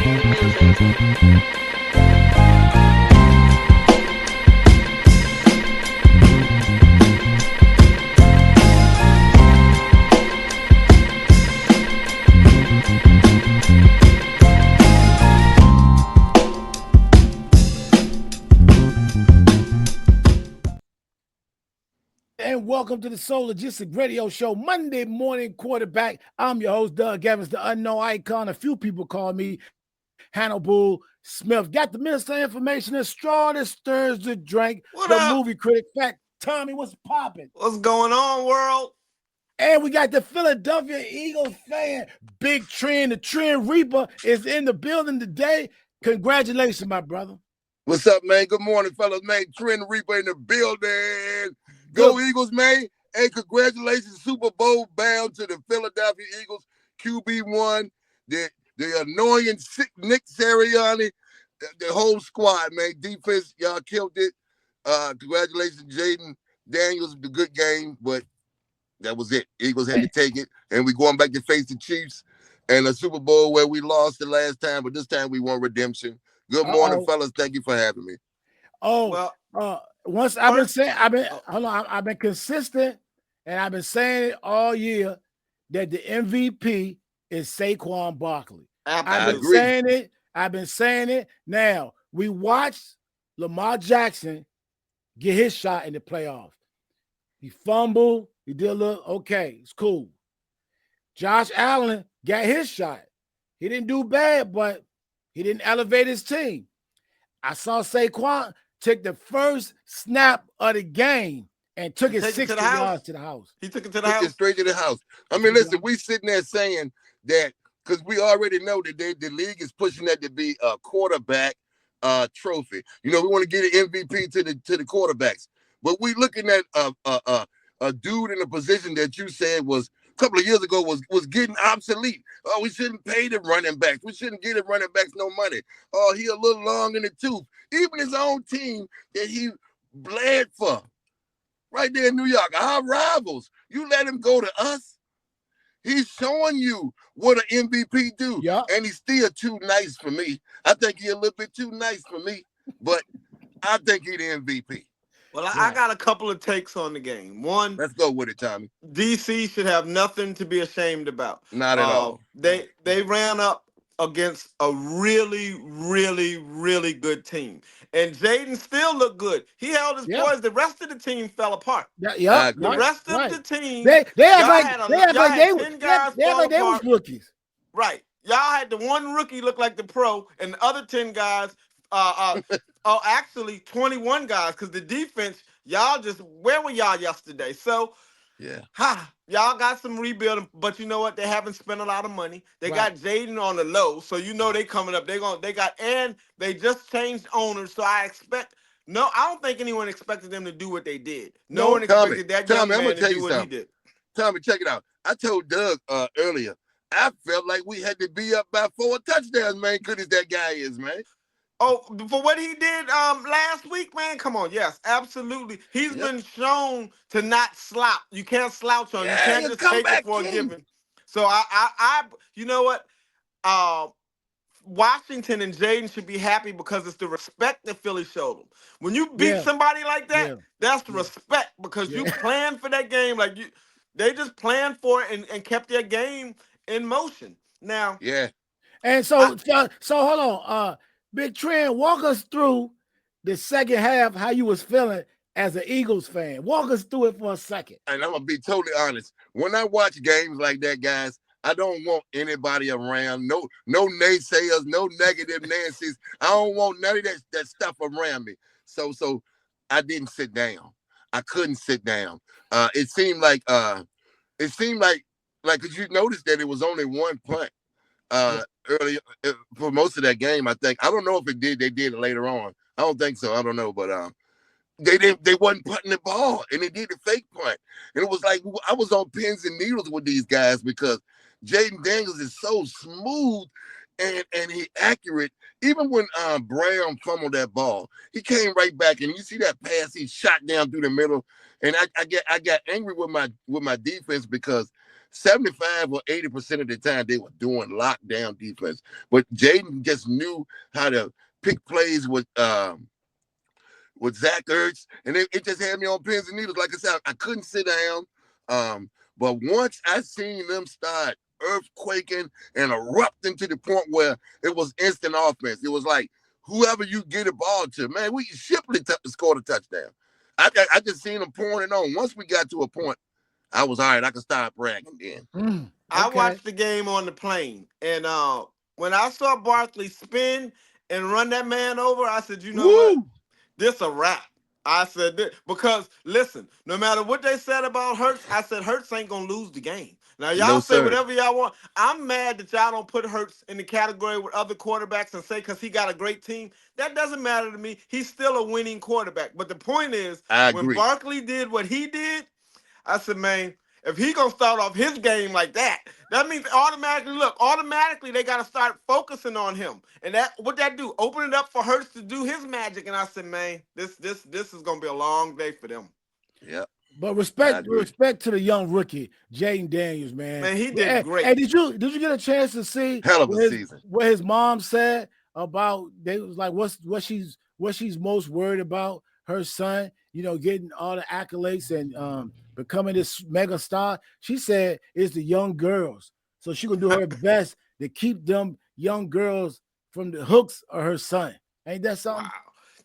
And welcome to the Soul Logistics Radio Show, Monday Morning Quarterback. I'm your host, Doug Evans, the unknown icon. A few people call me Hannibal Smith. Got the minister information, the straw that stirs the drink, what the up? movie critic. Fact, Tommy, what's popping? What's going on, world? And we got the Philadelphia Eagles fan, Big Trinn. The Trinn Reaper is in the building today. Congratulations, my brother. What's up, man? Good morning, fellas, man. Trinn Reaper in the building. Go Eagles, man. Hey, congratulations, Super Bowl bound to the Philadelphia Eagles. QB1, the annoying Nick Sirianni, the whole squad, man. Defense, y'all killed it. Congratulations, Jaden Daniels, the good game, but that was it. Eagles had to take it, and we're going back to face the Chiefs and a Super Bowl where we lost the last time, but this time we won redemption. Good morning, fellas. Thank you for having me. Once I've been consistent, and I've been saying it all year that the MVP is Saquon Barkley. I've been saying it. Now we watched Lamar Jackson get his shot in the playoffs. He fumbled. He did a little okay. It's cool. Josh Allen got his shot. He didn't do bad, but he didn't elevate his team. I saw Saquon took the first snap of the game and took it 60 yards to the house. He took it to the house? Straight to the house. I mean, listen, we sitting there saying that because we already know that the league is pushing that to be a quarterback trophy. You know, we want to get an MVP to the quarterbacks. But we looking at a dude in a position that you said was a couple of years ago was getting obsolete. Oh, we shouldn't pay the running backs. We shouldn't give the running backs no money. Oh, he a little long in the tooth. Even his own team that he bled for, right there in New York, our rivals. You let him go to us. He's showing you what an MVP do. Yeah. And he's still too nice for me. I think he's a little bit too nice for me, but I think he's the MVP. Well, I got a couple of takes on the game. One, let's go with it, Tommy. DC should have nothing to be ashamed about. Not at all. They ran up against a really, really, really good team. And Jaden still looked good. He held his poise. The rest of the team fell apart. The rest of the team, they was rookies. Right. Y'all had the one rookie look like the pro, and the other 10 guys, actually 21 guys, because the defense, where were y'all yesterday? So, y'all got some rebuilding, but you know what? They haven't spent a lot of money. They got Jaden on the low, so you know they coming up. And they just changed owners, so I don't think anyone expected them to do what they did. No one expected that young man to do what he did. Tommy, check it out. I told Doug earlier, I felt like we had to be up by 4 touchdowns, man, good as that guy is, man. Oh, for what he did last week, man, come on. Yes, absolutely. He's been shown to not slouch. You can't slouch on him. You can't just take it for a given. So, I you know what? Washington and Jaden should be happy because it's the respect that Philly showed them. When you beat somebody like that, that's the respect because you planned for that game. They just planned for it and kept their game in motion. Now, and so hold on. Big Trinn, walk us through the second half, how you was feeling as an Eagles fan. Walk us through it for a second. And I'm going to be totally honest. When I watch games like that, guys, I don't want anybody around. No naysayers, no negative Nancy's. I don't want none of that stuff around me. So I didn't sit down. I couldn't sit down. It seemed like because you noticed that it was only one punt. Early for most of that game, I think. I don't know if they did it later on. I don't think so. I don't know, but they wasn't punting the ball, and they did the fake punt. And it was like I was on pins and needles with these guys because Jaden Daniels is so smooth and he accurate. Even when Brown fumbled that ball, he came right back, and you see that pass he shot down through the middle. And I got angry with my defense because 75 or 80% of the time they were doing lockdown defense. But Jaden just knew how to pick plays with Zach Ertz, and it just had me on pins and needles. Like I said, I couldn't sit down. But once I seen them start earthquaking and erupting to the point where it was instant offense, it was like whoever you get a ball to, man, we Shipley scored a touchdown. I just seen them pouring it on. Once we got to a point, I was all right. I could start bragging then. Okay. I watched the game on the plane, and when I saw Barkley spin and run that man over, I said, you know what? This a wrap. I said this because listen, no matter what they said about Hurts, I said Hurts ain't gonna lose the game. Now y'all say whatever y'all want. I'm mad that y'all don't put Hurts in the category with other quarterbacks and say because he got a great team. That doesn't matter to me. He's still a winning quarterback. But the point is, when Barkley did what he did, I said, man, if he gonna start off his game like that, that means automatically they gotta start focusing on him. And that what that do? Open it up for Hurts to do his magic. And I said, man, this is gonna be a long day for them. Yeah. But respect to the young rookie, Jaden Daniels, man. Man, he did great. Hey, did you get a chance to see hell of a season what his mom said about they was like what she's most worried about her son, getting all the accolades and becoming this mega star? She said it's the young girls. So she gonna do her best to keep them young girls from the hooks of her son. Ain't that something? Wow.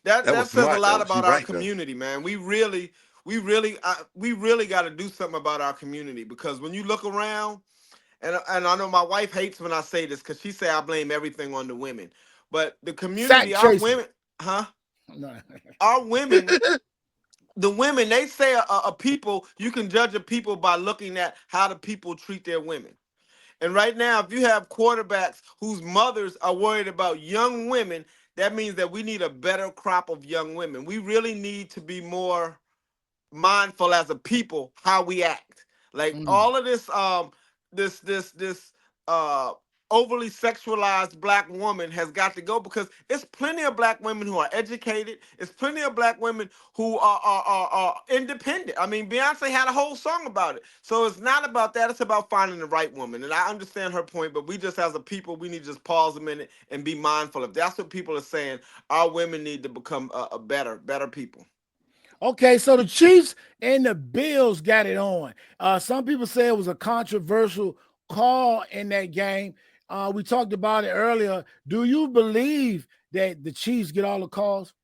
That says smart, a lot about our community, man. We really got to do something about our community because when you look around, and I know my wife hates when I say this because she say I blame everything on the women, but the community, our women, our women, the women, they say a people, you can judge a people by looking at how the people treat their women. And right now, if you have quarterbacks whose mothers are worried about young women, that means that we need a better crop of young women. We really need to be more mindful as a people how we act. Like all of this overly sexualized black woman has got to go because it's plenty of black women who are educated. It's plenty of black women who are independent. I mean, Beyonce had a whole song about it. So it's not about that. It's about finding the right woman. And I understand her point, but we just as a people, we need to just pause a minute and be mindful. If that's what people are saying, our women need to become a better people. Okay, so the Chiefs and the Bills got it on. Some people say it was a controversial call in that game. We talked about it earlier. Do you believe that the Chiefs get all the calls?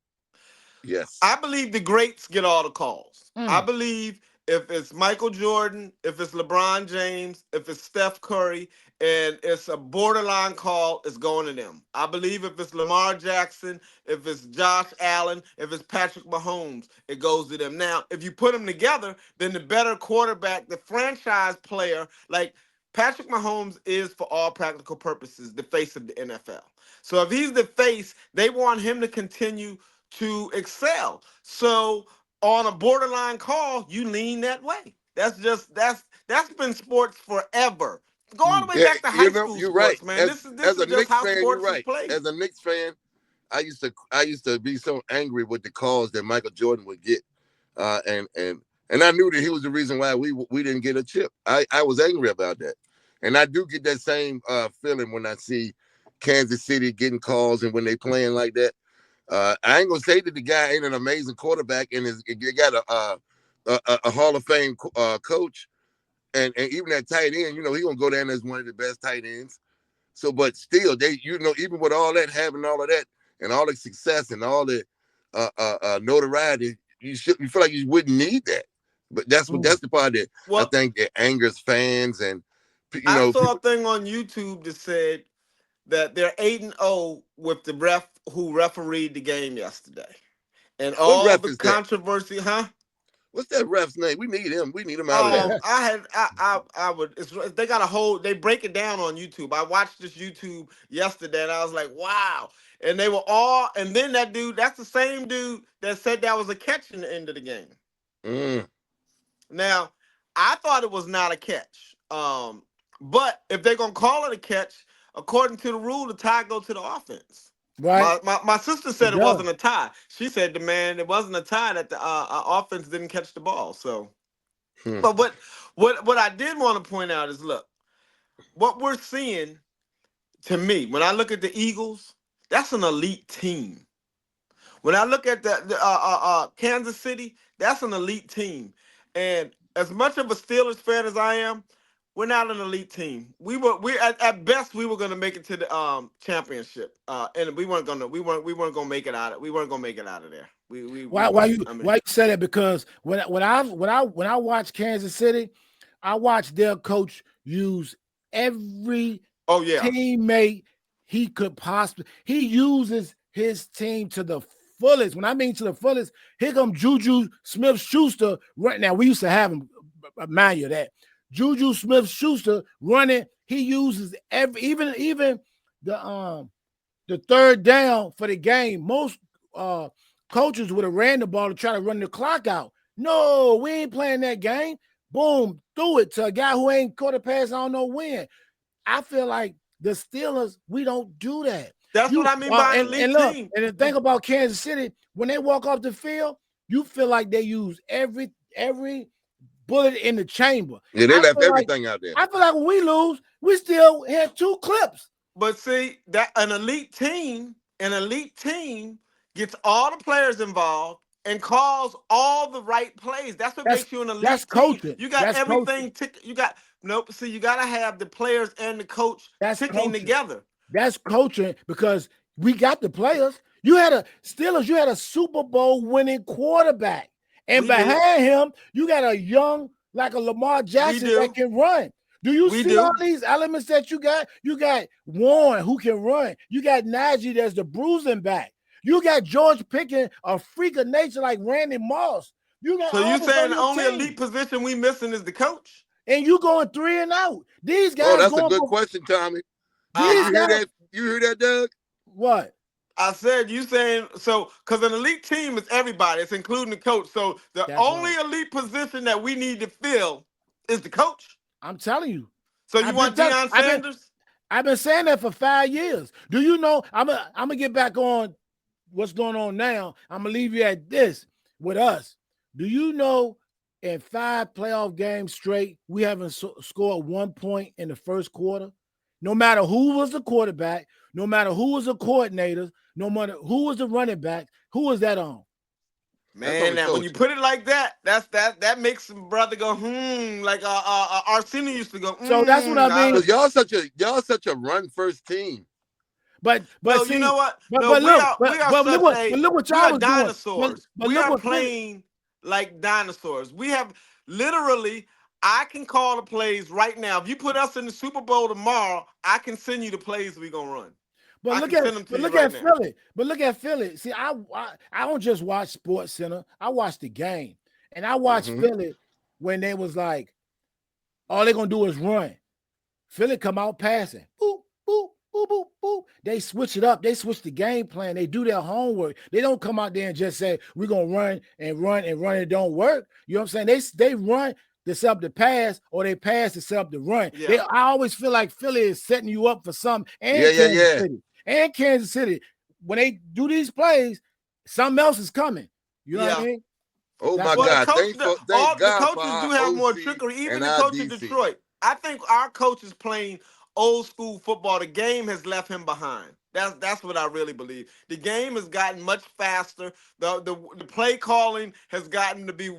Yes. I believe the greats get all the calls. I believe if it's Michael Jordan, if it's LeBron James, if it's Steph Curry, and it's a borderline call, it's going to them. I believe if it's Lamar Jackson, if it's Josh Allen, if it's Patrick Mahomes, it goes to them. Now, if you put them together, then the better quarterback, the franchise player, like Patrick Mahomes is, for all practical purposes, the face of the NFL. So if he's the face, they want him to continue to excel. So on a borderline call, you lean that way. That's been sports forever. Go all the way back to high school sports, right, man. This is just how sports is played. As a Knicks fan, I used to be so angry with the calls that Michael Jordan would get, and I knew that he was the reason why we didn't get a chip. I was angry about that, and I do get that same feeling when I see Kansas City getting calls and when they playing like that. I ain't gonna say that the guy ain't an amazing quarterback and he got a Hall of Fame coach, and even that tight end, he gonna go down as one of the best tight ends. So, but still, they, even with all that, having all of that and all the success and all the notoriety, you feel like you wouldn't need that. But that's the part that I think that angers fans. And I saw a thing on YouTube that said that they're 8-0 with the ref who refereed the game yesterday, and all the controversy, What's that ref's name? We need him. We need him out of there. I would. They got a whole. They break it down on YouTube. I watched this YouTube yesterday, and I was like, wow. And they were all. And then that dude. That's the same dude that said that was a catch in the end of the game. Now, I thought it was not a catch. But if they're gonna call it a catch, according to the rule, the tie go to the offense. Right. My sister said it wasn't a tie. She said, it wasn't a tie, that the offense didn't catch the ball. So But what I did want to point out is, look, what we're seeing, to me, when I look at the Eagles, that's an elite team. When I look at the Kansas City, that's an elite team. And as much of a Steelers fan as I am, we're not an elite team. We at best we were going to make it to the championship, and we weren't gonna make it out. We weren't gonna make it out of there. Why you say that? Because when I watch Kansas City, I watch their coach use every teammate he could possibly. He uses his team to the fullest. When I mean to the fullest, here comes Juju Smith-Schuster right now. We used to have him, remind you of that. Juju Smith-Schuster running. He uses even the third down for the game. Most coaches would have ran the ball to try to run the clock out. No, we ain't playing that game. Boom, threw it to a guy who ain't caught a pass. I don't know when. I feel like the Steelers, we don't do that. That's what I mean by an elite team. And the thing about Kansas City, when they walk off the field, you feel like they use every bullet in the chamber. Yeah, they left everything out there. I feel like when we lose, we still have 2 clips. But see, that an elite team gets all the players involved and calls all the right plays. That's what makes you an elite team. That's coaching. You got everything. You got you got to have the players and the coach ticking together. That's coaching, because we got the players. You had a Super Bowl winning quarterback, and behind him, you got a young, like a Lamar Jackson that can run. Do you see all these elements that you got? You got Warren who can run. You got Najee that's the bruising back. You got George Pickens, a freak of nature like Randy Moss. You got. So you saying the only elite position we missing is the coach? And you going 3 and out. These guys. Oh, that's a good question, Tommy. You hear that, Doug? What? I said, you saying, so, because an elite team is everybody. It's including the coach. So the only elite position that we need to fill is the coach. I'm telling you. So you want Deion Sanders? I've been saying that for 5 years. Do you know? I'm gonna get back on what's going on now. I'm gonna leave you at this with us. Do you know in 5 playoff games straight, we haven't scored 1 point in the first quarter? No matter who was the quarterback, no matter who was the coordinator, no matter who was the running back, who was that on? Man, now when you put it like that, that makes some brother go, like Arsenio used to go. So that's what I mean. Y'all such a run first team. But no, see, you know what? But look what y'all was dinosaurs. Doing. We are playing like dinosaurs. We have literally. I can call the plays right now. If you put us in the Super Bowl tomorrow, I can send you the plays we're gonna run. But look at Philly. But look at Philly. See, I don't just watch Sports Center. I watch the game, and I watched Philly when they was like, all they're gonna do is run. Philly come out passing. Boop, boop, boop, boop, boop. They switch it up. They switch the game plan. They do their homework. They don't come out there and just say, we're gonna run and run and run. It don't work. You know what I'm saying? They run to set up the pass, or they pass to set up the run. Yeah. I always feel like Philly is setting you up for something. And Kansas City, when they do these plays, something else is coming. You know what I mean? Oh, my God. The coaches do have more trickery. Even the coach of Detroit. I think our coach is playing old school football. The game has left him behind. That's what I really believe. The game has gotten much faster. The play calling has gotten to be,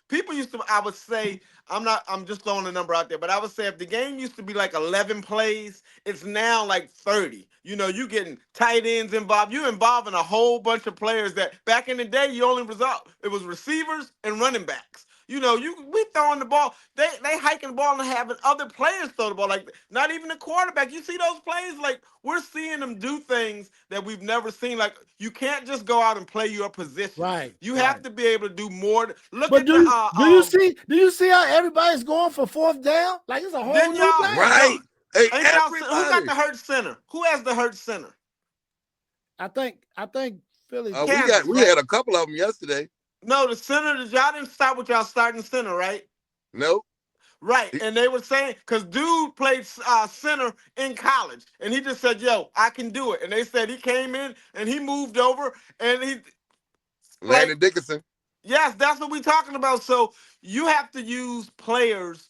people used to, I would say, I'm just throwing a number out there, but I would say if the game used to be like 11 plays, it's now like 30. You getting tight ends involved. You're involving a whole bunch of players that back in the day, it was receivers and running backs. We throwing the ball. They hiking the ball and having other players throw the ball. Like, not even the quarterback. You see those plays? Like, we're seeing them do things that we've never seen. Like, you can't just go out and play your position. Right. You have to be able to do more. Do you see how everybody's going for 4th down? Like, it's a whole new thing. Right. Hey, who got the hurt center? Who has the hurt center? I think Philly. We had a couple of them yesterday. No, the center, y'all didn't start with y'all starting center, right? Nope. Right, and they were saying, because dude played center in college, and he just said, yo, I can do it. And they said he came in, and he moved over, and he... Landon Dickinson. Yes, that's what we're talking about. So you have to use players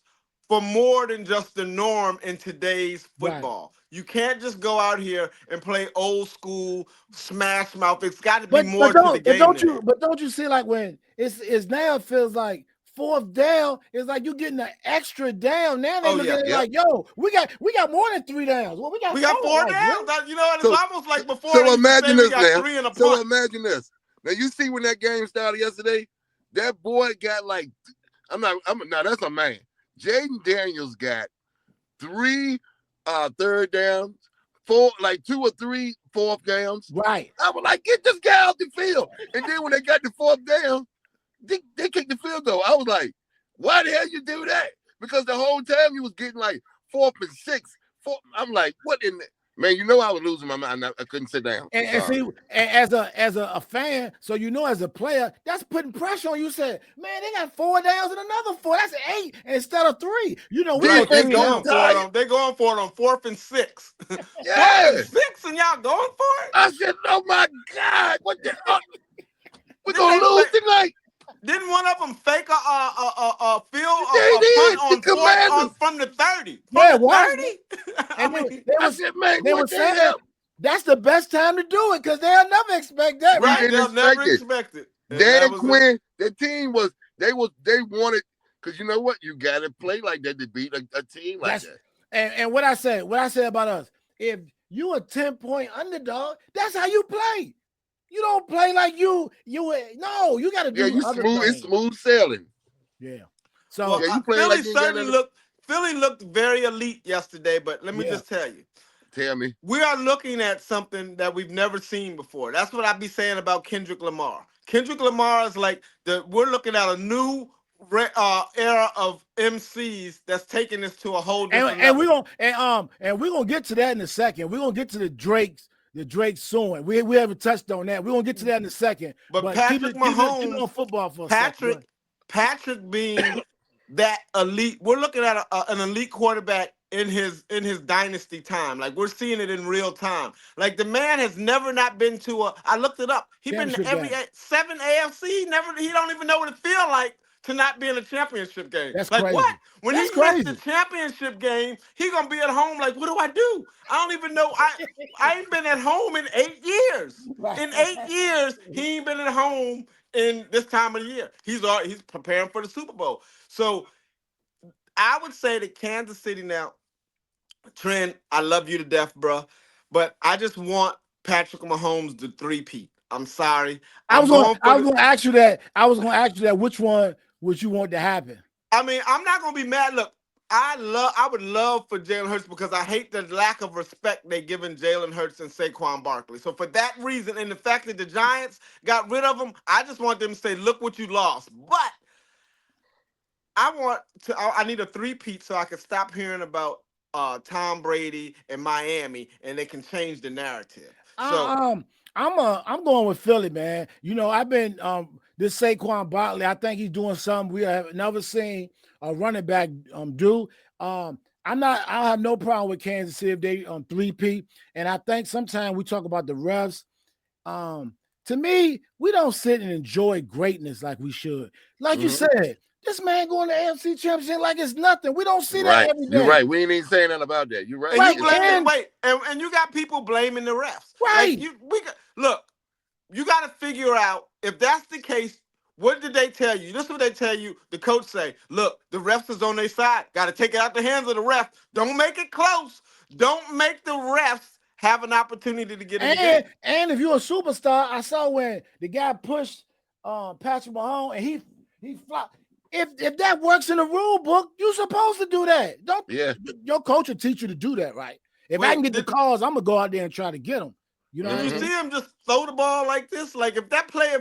for more than just the norm in today's Right. football. You can't just go out here and play old school smash mouth. It's got to be more to the game than that. But don't you see, like, when it's now, it feels like fourth down is like you getting an extra down. Now they Oh look yeah, at it like, yo, we got more than 3 downs. Well, we got we got 4. 4 Like, downs. really? That, you know, it's So, almost like before so they used to say imagine we this got now. 3 and a punt. So imagine this. Now you see when that game started yesterday, that boy got like, now that's a man. Jaden Daniels got 3 third downs, 4, like 2 or 3 fourth downs. Right. I was like, get this guy out the field. And then when they got the 4th down, they kicked the field goal. I was like, why the hell you do that? Because the whole time you was getting like 4th and 6. I'm like, what in the man? You know I was losing my mind. I couldn't sit down. And see, as a fan, so as a player, that's putting pressure on you. Said, man, they got 4 downs and another 4. That's 8 instead of 3. You know, we Right, were they thinking, going for it on. They going for it on 4th and 6. Yeah. 4th and 6, and y'all going for it? I said, oh my God, what the? We're Didn't gonna they lose fake- tonight. Didn't one of them fake a field They a did. punt The on 4th Commanders. from the 30? yeah, From the why? 30? I And mean, I said, man, they were what the saying hell? that's the best time to do it because they'll never expect that, We right? didn't they'll never expect it. expect it. And that Dan was Quinn, the team they wanted, because you know what? You gotta play like that to beat a team like that. And what I said about us, if you a 10-point underdog, that's how you play. You don't play like you no, you got to do other things. It's smooth sailing. Yeah. So you playing Philly like you got nothing. Philly looked very elite yesterday, but let me just tell you. Tell me. We are looking at something that we've never seen before. That's what I be saying about Kendrick Lamar. Kendrick Lamar is like we're looking at a new era of MCs that's taking us to a whole different level. And we're gonna get to that in a second. We're gonna get to the Drake soon. We haven't touched on that. We're gonna get to that in a second. But Patrick Patrick Mahomes, keep it on football for a second. Patrick being that elite, we're looking at an elite quarterback in his dynasty time. Like we're seeing it in real time. Like the man has never not been to I looked it up. He's been to every 7 AFC. He don't even know what it feels like to not be in a championship game. That's like crazy. What? When That's he crazy. missed the championship game, he gonna be at home like, what do I do? I don't even know. I ain't been at home in 8 years. Right. In 8 years, he ain't been at home in this time of the year. He's preparing for the Super Bowl. So I would say that Kansas City now, Trinn, I love you to death, bro. But I just want Patrick Mahomes to three-peat. I'm sorry. I was gonna ask you that. Which one would you want to happen? I mean, I'm not gonna be mad. Look, I would love for Jalen Hurts because I hate the lack of respect they giving Jalen Hurts and Saquon Barkley. So for that reason, and the fact that the Giants got rid of them, I just want them to say, look what you lost. But I need a three-peat so I can stop hearing about Tom Brady and Miami, and they can change the narrative. So I'm going with Philly, man. You know, I've been this Saquon Barkley. I think he's doing something we have never seen a running back do. I have no problem with Kansas City if they 3-peat. And I think sometimes we talk about the refs. To me, we don't sit and enjoy greatness like we should. Like you said, this man going to AFC Championship like it's nothing. We don't see that every day. You're right. We ain't even saying nothing about that. You're right. And you got people blaming the refs. Right. Look, you got to figure out if that's the case. What did they tell you? This is what they tell you. The coach say, look, the refs is on their side. Got to take it out the hands of the ref. Don't make it close. Don't make the refs have an opportunity to get in the game. And if you're a superstar, I saw when the guy pushed Patrick Mahomes and he flopped. If that works in the rule book, you're supposed to do that. Your coach will teach you to do that, right? If I can get the calls, I'm gonna go out there and try to get them. You know, did you see him just throw the if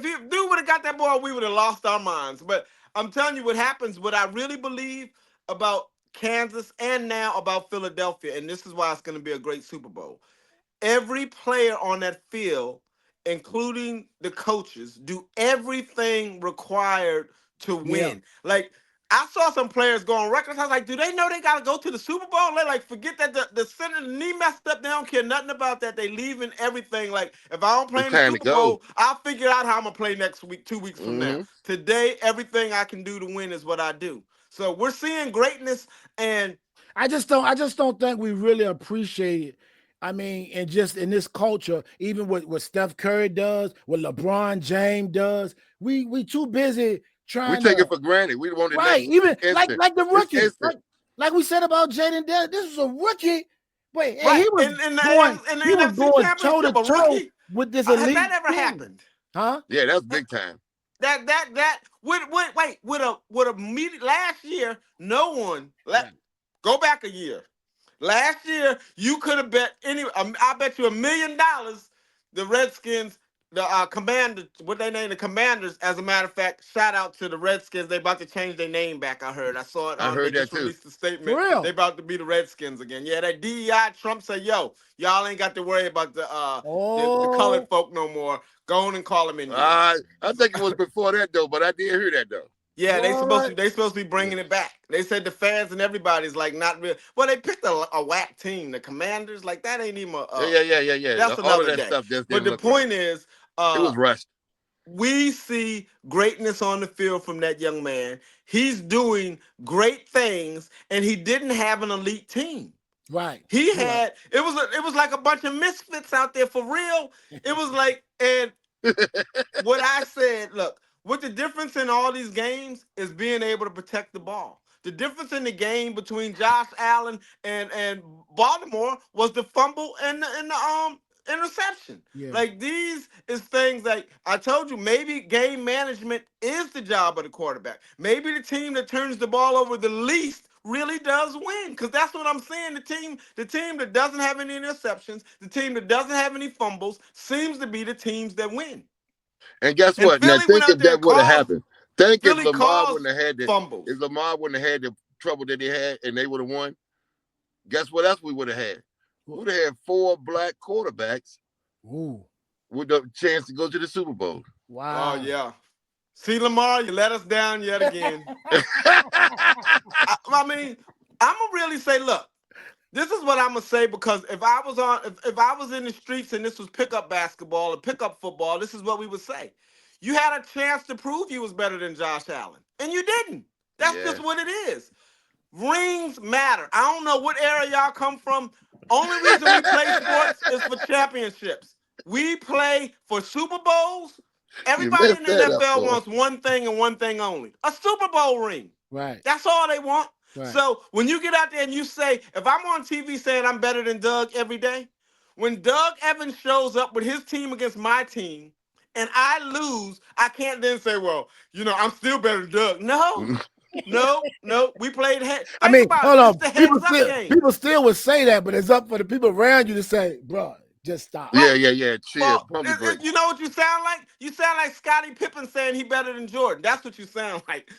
dude would have got that ball, we would have lost our minds. But I'm telling you what happens, what I really believe about Kansas and now about Philadelphia, and this is why it's going to be a great Super Bowl. Every player on that field, including the coaches, do everything required to win. Like, I saw some players go on records. I was like, do they know they got to go to the Super Bowl? They like, forget that the center, the knee messed up. They don't care nothing about that. They leaving everything. Like, if I don't play It's in the time to Super go. Bowl, I'll figure out how I'm going to play next week, 2 weeks from now. Today, everything I can do to win is what I do. So we're seeing greatness, and I just don't think we really appreciate it. I mean, and just in this culture, even what Steph Curry does, what LeBron James does, we too busy trying we take to it for granted. We want it right. next Even instant. like the rookie, It's instant. like we said about Jaden Daniels, this was a rookie, but right he was in going the he was NFC going toe to Championship, a toe rookie. with this Has elite that ever team. happened? Huh? Yeah, that's big time. That with last year, no one go back a year. Last year, you could have bet I bet you $1 million the Redskins, the Commanders, what they name the Commanders. As a matter of fact, shout out to the Redskins. They about to change their name back. I heard. I saw it. I heard they that just too. released a statement. For real? They about to be the Redskins again. Yeah, that DEI Trump said, "Yo, y'all ain't got to worry about the colored folk no more. Go on and call them Indians." I think it was before that though, but I did hear that though. Yeah, What? they supposed to be bringing it back. They said the fans and everybody's like not real. Well, they picked a whack team, the Commanders. Like that ain't even Yeah. that's All of another that day. stuff just But didn't the look point right. is, It was rushed. we see greatness on the field from that young man. He's doing great things, and he didn't have an elite team. Right. He had it was like a bunch of misfits out there for real. It was like, and what I said, look, what the difference in all these games is being able to protect the ball. The difference in the game between Josh Allen and Baltimore was the fumble and the interception. Yeah. Like these is things like I told you, maybe game management is the job of the quarterback. Maybe the team that turns the ball over the least really does win, because that's what I'm saying. The team that doesn't have any interceptions, the team that doesn't have any fumbles, seems to be the teams that win. And guess And what? Now Philly went think out if there that and would have caused happened. Think if Philly Lamar caused wouldn't have had fumbles. if Lamar wouldn't have had the trouble that they had and they would have won, guess what else we would have had? We would have had 4 black quarterbacks with the chance to go to the Super Bowl. Wow. Oh yeah. See, Lamar, you let us down yet again. I mean, I'm gonna really say, look, this is what I'm gonna say, because if I was in the streets and this was pickup basketball or pickup football, this is what we would say. You had a chance to prove you was better than Josh Allen, and you didn't. That's just what it is. Rings matter. I don't know what era y'all come from. Only reason we play sports is for championships. We play for Super Bowls. Everybody in the NFL wants one thing and one thing only: a Super Bowl ring. Right. That's all they want. Right. So when you get out there and you say, if I'm on TV saying I'm better than Doug every day, when Doug Evans shows up with his team against my team and I lose, I can't then say, well, I'm still better than Doug. No. We played head. I mean, hold on. It's the heads up game. People still would say that, but it's up for the people around you to say, bro, just stop. Yeah. Chill. Well, you know what you sound like? You sound like Scottie Pippen saying he better than Jordan. That's what you sound like.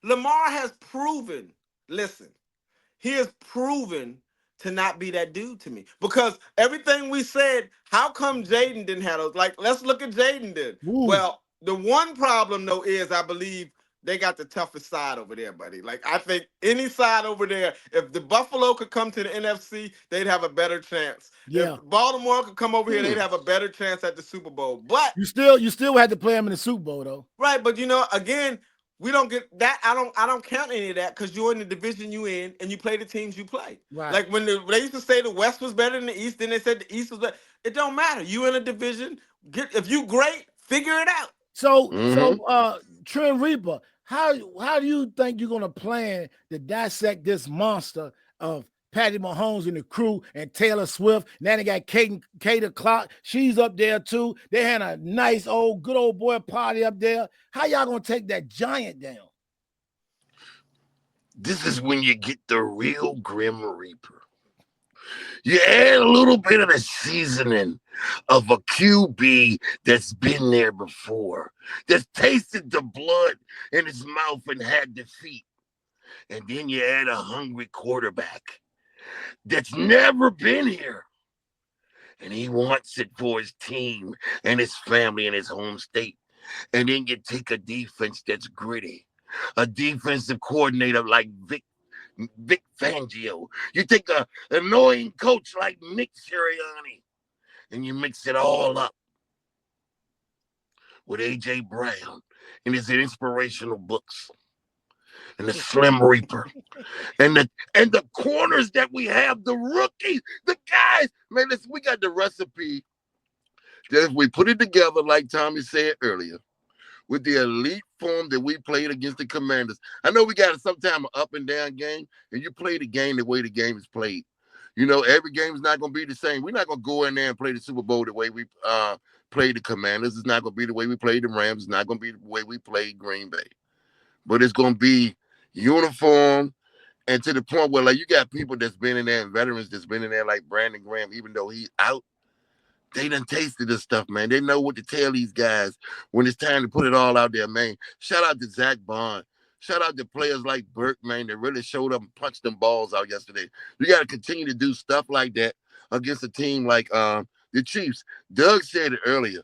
Lamar has proven, listen, he has proven to not be that dude to me. Because everything we said, how come Jaden didn't have those? Like, let's look at Jaden then. Well, the one problem, though, is I believe they got the toughest side over there, buddy. Like, I think any side over there, if the Buffalo could come to the NFC, they'd have a better chance. Yeah. If Baltimore could come over here, they'd have a better chance at the Super Bowl. But you still had to play them in the Super Bowl, though. Right, but again, we don't get that. I don't count any of that, because you're in the division you in and you play the teams you play. Right. Like when they used to say the West was better than the East, then they said the East was better. It don't matter. You in a division. If you great, figure it out. So Trinn Reaper, how do you think you're gonna plan to dissect this monster of Patty Mahomes and the crew and Taylor Swift? Now they got Kate Clark. She's up there too. They had a nice good old boy party up there. How y'all gonna take that giant down? This is when you get the real Grim Reaper. You add a little bit of the seasoning of a QB that's been there before, that's tasted the blood in his mouth and had defeat. And then you add a hungry quarterback that's never been here, and he wants it for his team and his family and his home state. And then you take a defense that's gritty, a defensive coordinator like Vic Fangio. You take a annoying coach like Nick Sirianni, and you mix it all up with A.J. Brown and his inspirational books and the Slim Reaper and the corners that we have, the rookies, the guys. Man, listen, we got the recipe that if we put it together, like Tommy said earlier, with the elite form that we played against the Commanders. I know we got sometimes an up and down game, and you play the game the way the game is played. You know, every game is not going to be the same. We're not going to go in there and play the Super Bowl the way we played the Commanders. It's not going to be the way we played the Rams. It's not going to be the way we played Green Bay. But it's going to be uniform and to the point where, like, you got people that's been in there and veterans that's been in there like Brandon Graham, even though he's out. They done tasted this stuff, man. They know what to tell these guys when it's time to put it all out there, man. Shout out to Zach Bond. Shout out to players like Burke, man, that really showed up and punched them balls out yesterday. You got to continue to do stuff like that against a team like the Chiefs. Doug said it earlier.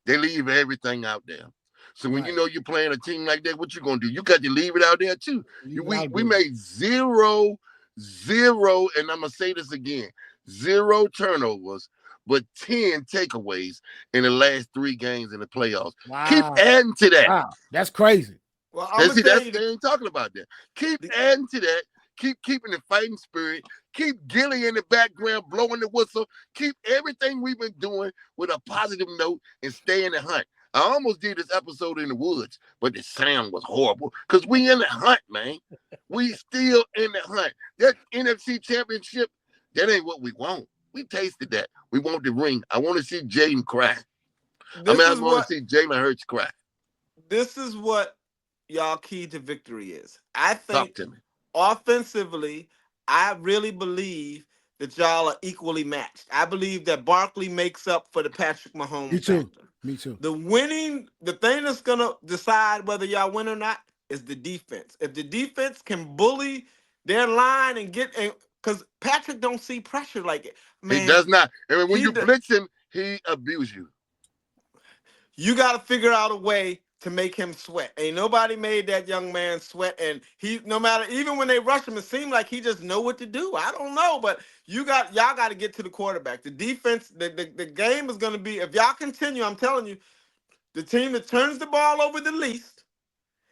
They leave everything out there. So when you know you're playing a team like that, what you going to do? You got to leave it out there too. We made zero, and I'm going to say this again, 0 turnovers, but 10 takeaways in the last 3 games in the playoffs. Wow. Keep adding to that. Wow, that's crazy. Well, they ain't talking about that. Keep adding to that. Keep keeping the fighting spirit. Keep Gilly in the background blowing the whistle. Keep everything we've been doing with a positive note and stay in the hunt. I almost did this episode in the woods, but the sound was horrible because we in the hunt, man. We still in the hunt. That NFC Championship, that ain't what we want. We tasted that. We want the ring. I want to see Jaden cry. I want to see Jalen Hurts cry. This is what y'all key to victory is. I think offensively, I really believe that y'all are equally matched. I believe that Barkley makes up for the Patrick Mahomes factor. Me too. The thing that's going to decide whether y'all win or not is the defense. If the defense can bully their line and because Patrick don't see pressure like it. Man, he does not. And when you blitz him, he abuses you. You got to figure out a way to make him sweat. Ain't nobody made that young man sweat. And he, no matter, even when they rush him, it seemed like he just know what to do. I don't know, but y'all got to get to the quarterback. The defense, the game is going to be, if y'all continue, I'm telling you, the team that turns the ball over the least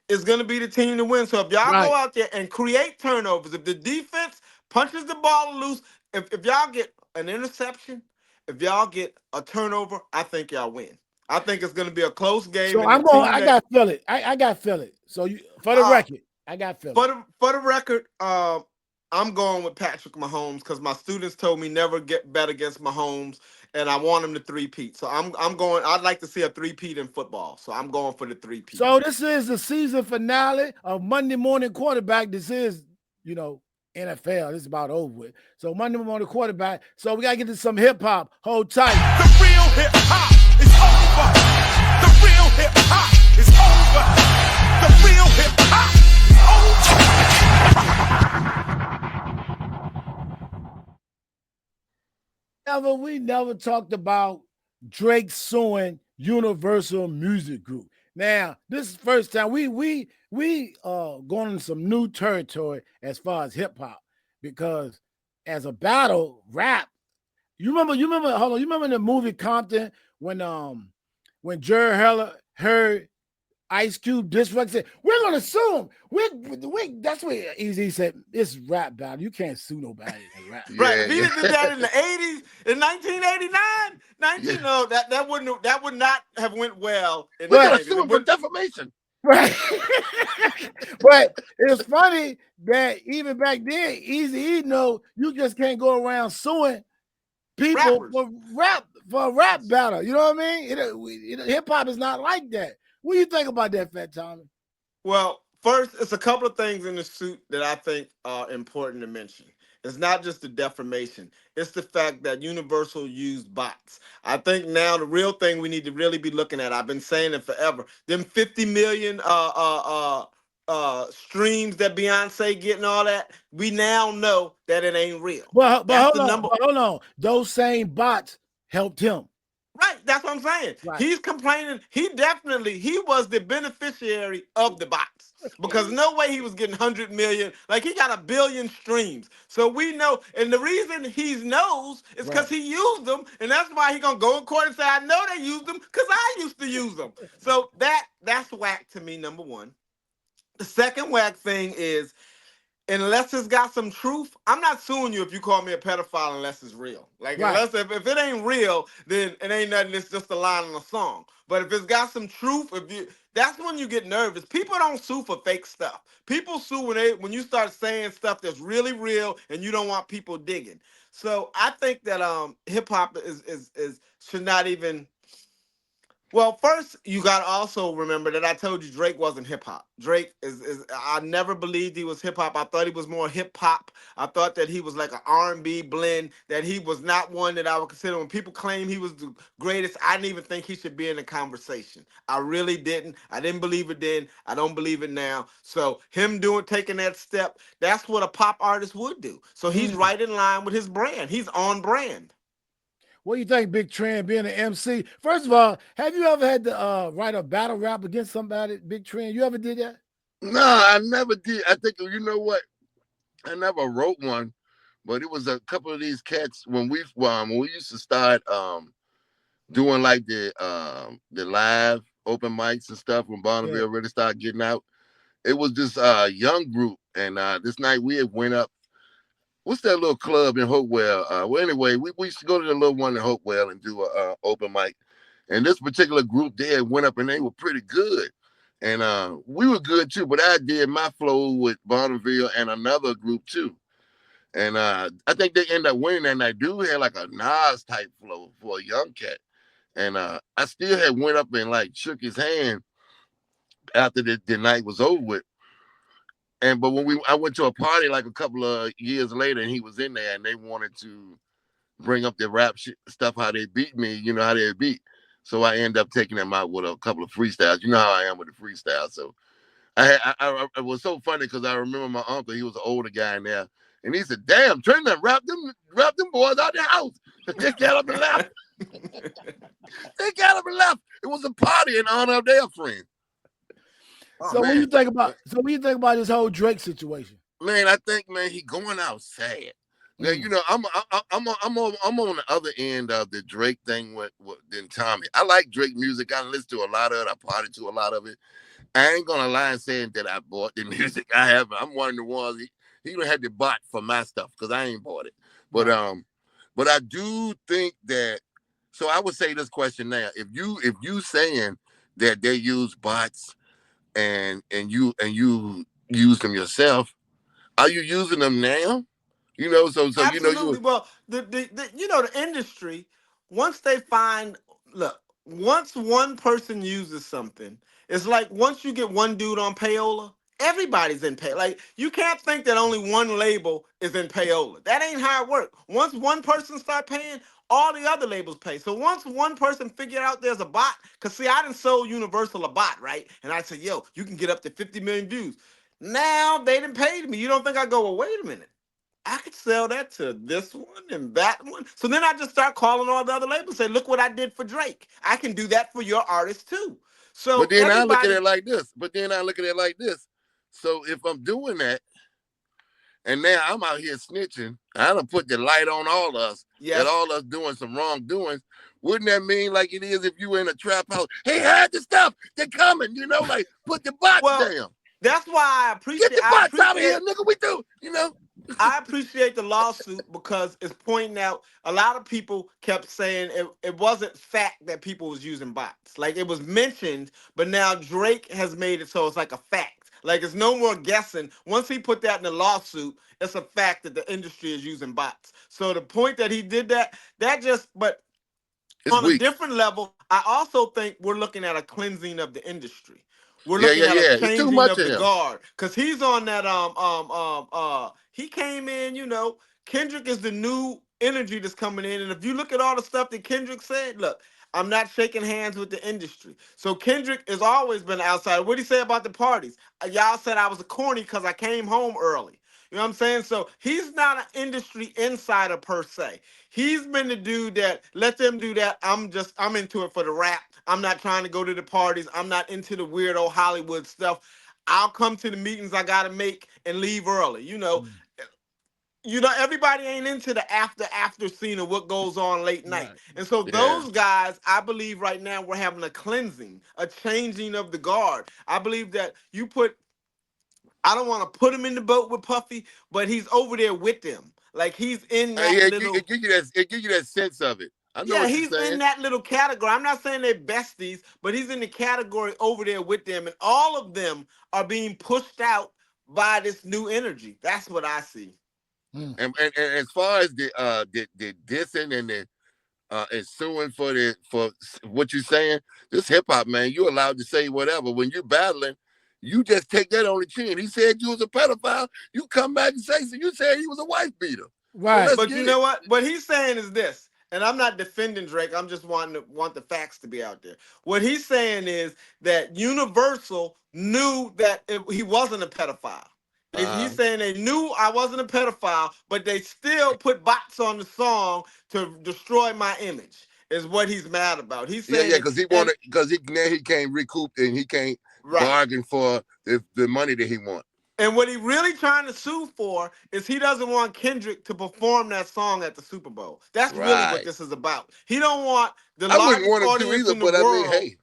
is going to be the team to win. So if y'all go out there and create turnovers, if the defense punches the ball loose, if y'all get an interception, if y'all get a turnover, I think y'all win. I think it's going to be a close game. So I got to feel it. I got to feel it. So for the record, I got to feel it. For the record, I'm going with Patrick Mahomes because my students told me never get bet against Mahomes, and I want him to three-peat. So I'm going. I'd like to see a three-peat in football. So I'm going for the three-peat. So this is the season finale of Monday Morning Quarterback. This is, NFL. This is about over with. So Monday Morning Quarterback. So we got to get to some hip hop. Hold tight. The real hip hop is over. The real hip hop is over. The real hip hop is over. We never talked about Drake suing Universal Music Group. Now, this is the first time we going in some new territory as far as hip hop, because as a battle rap, you remember in the movie Compton when Jerry Heller heard Ice Cube disrespect, said, "We're gonna sue him." That's what Eazy said. It's rap battle. You can't sue nobody in rap. Right. If he did that in the 80s, in 1989, that would not have went well. We're gonna sue him for defamation. Right. But it's funny that even back then, Eazy-E you just can't go around suing people for a rap battle. You know what I mean? Hip hop is not like that. What do you think about that, Fat Tommy? Well, first, it's a couple of things in the suit that I think are important to mention. It's not just the defamation. It's the fact that Universal used bots. I think now the real thing we need to really be looking at, I've been saying it forever, them 50 million streams that Beyonce getting, all that, we now know that it ain't real. But hold on. Those same bots helped him. Right, that's what I'm saying. Right. He's complaining. He was the beneficiary of the bots because no way he was getting 100 million. Like he got 1 billion streams. So we know, and the reason he knows is because Right. he used them, and that's why he gonna go in court and say, "I know they used them because I used to use them." So that's whack to me. Number one. The second whack thing is unless it's got some truth, I'm not suing you if you call me a pedophile unless it's real. Like Right. unless if it ain't real, then it ain't nothing. It's just a line on a song. But if it's got some truth, that's when you get nervous. People don't sue for fake stuff. People sue when you start saying stuff that's really real and you don't want people digging. So I think that hip hop is should not even. Well, first you got to also remember that I told you Drake wasn't hip hop. Drake is I never believed he was hip hop. I thought he was more hip hop. I thought that he was like an R&B blend. That he was not one that I would consider. When people claim he was the greatest, I didn't even think he should be in the conversation. I really didn't. I didn't believe it then. I don't believe it now. So him taking that step, that's what a pop artist would do. So he's right in line with his brand. He's on brand. What do you think, Big Trinn, being an MC? First of all, have you ever had to write a battle rap against somebody, Big Trinn? You ever did that? No, I never did. I think, you know what? I never wrote one, but it was a couple of these cats when we used to start doing like the live open mics and stuff when Bonneville really started getting out. It was this young group, and this night we had went up. What's that little club in Hopewell? Well, anyway, we used to go to the little one in Hopewell and do a open mic. And this particular group there went up and they were pretty good. And we were good too, but I did my flow with Bonneville and another group too. And I think they ended up winning that night. Dude had like a Nas type flow for a young cat. And I still had went up and like shook his hand after the night was over with. But when I went to a party like a couple of years later, and he was in there, and they wanted to bring up the rap stuff, how they beat me, you know how they beat. So I ended up taking them out with a couple of freestyles. You know how I am with the freestyle. So it was so funny because I remember my uncle. He was an older guy in there, and he said, "Damn, Trinn done rap them boys out the house." They got up and left. They got up and left. It was a party in honor of their friend. Oh, so man. What do you think about this whole Drake situation? Man, I think, man, he going out sad. Now, you know, I'm on the other end of the Drake thing than Tommy. I like Drake music. I listen to a lot of it. I party to a lot of it. I ain't gonna lie and saying that I bought the music. I haven't. I'm one of the ones he even had to bot for my stuff because I ain't bought it. But I do think that. So I would say this question now: if you saying that they use bots and you use them yourself, are you using them now? You know, so Absolutely. you know well, the industry, once they find once one person uses something, it's like once you get one dude on payola, everybody's in pay. Like you can't think that only one label is in payola. That ain't how it works. Once one person start paying, all the other labels pay. So once one person figured out there's a bot, because see, I done sold Universal a bot, right? And I said, yo, you can get up to 50 million views. Now they done paid me. You don't think I go, well, wait a minute. I could sell that to this one and that one. So then I just start calling all the other labels and say, look what I did for Drake. I can do that for your artist too. So but then I look at it like this. So if I'm doing that, and now I'm out here snitching, I done put the light on all of us, that all us doing some wrongdoings. Wouldn't that mean like it is if you were in a trap house? Hey, hide the stuff. They're coming, you know, like put the box down. That's why I appreciate. Get the box out of here, nigga. We do, you know. I appreciate the lawsuit because it's pointing out a lot of people kept saying it wasn't fact that people was using bots. Like it was mentioned, but now Drake has made it so it's like a fact. Like it's no more guessing. Once he put that in the lawsuit, it's a fact that the industry is using bots. So the point that he did but it's on a different level, I also think we're looking at a cleansing of the industry. We're looking at a changing of the guard because he's on that he came in, you know, Kendrick is the new energy that's coming in, and if you look at all the stuff that Kendrick said, look, I'm not shaking hands with the industry. So Kendrick has always been outside. What did he say about the parties? Y'all said I was a corny because I came home early. You know what I'm saying? So he's not an industry insider per se. He's been the dude that let them do that. I'm into it for the rap. I'm not trying to go to the parties. I'm not into the weirdo Hollywood stuff. I'll come to the meetings I gotta make and leave early. Everybody ain't into the after scene of what goes on late night. Right. And so Yeah. those guys, I believe right now we're having a cleansing, a changing of the guard. I believe that I don't want to put him in the boat with Puffy, but he's over there with them. Like he's in that Yeah, little. it give you that sense of it. I know Yeah, what you're he's saying. in that little category. I'm not saying they're besties, but he's in the category over there with them, and all of them are being pushed out by this new energy. That's what I see. And as far as the dissing and the and suing for what you're saying, this hip hop, man, you're allowed to say whatever. When you're battling, you just take that on the chin. He said you was a pedophile. You come back and say so. You said he was a wife beater. Right. So let's But get you know what? What he's saying is this, and I'm not defending Drake. I'm just want the facts to be out there. What he's saying is that Universal knew that he wasn't a pedophile. He's saying they knew I wasn't a pedophile, but they still put bots on the song to destroy my image. Is what he's mad about. He's saying because now he can't recoup and he can't bargain for the money that he wants. And what he really trying to sue for is he doesn't want Kendrick to perform that song at the Super Bowl. That's really what this is about. He don't want the largest audience in the world. I mean, hey.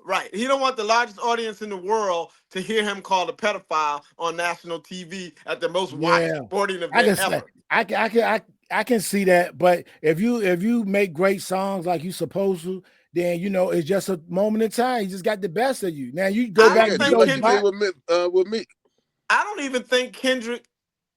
Right. He don't want the largest audience in the world to hear him called a pedophile on national TV at the most watched sporting event ever. I can see that, but if you make great songs like you supposed to, then it's just a moment in time. He just got the best of you. Now you go back and with me. I don't even think Kendrick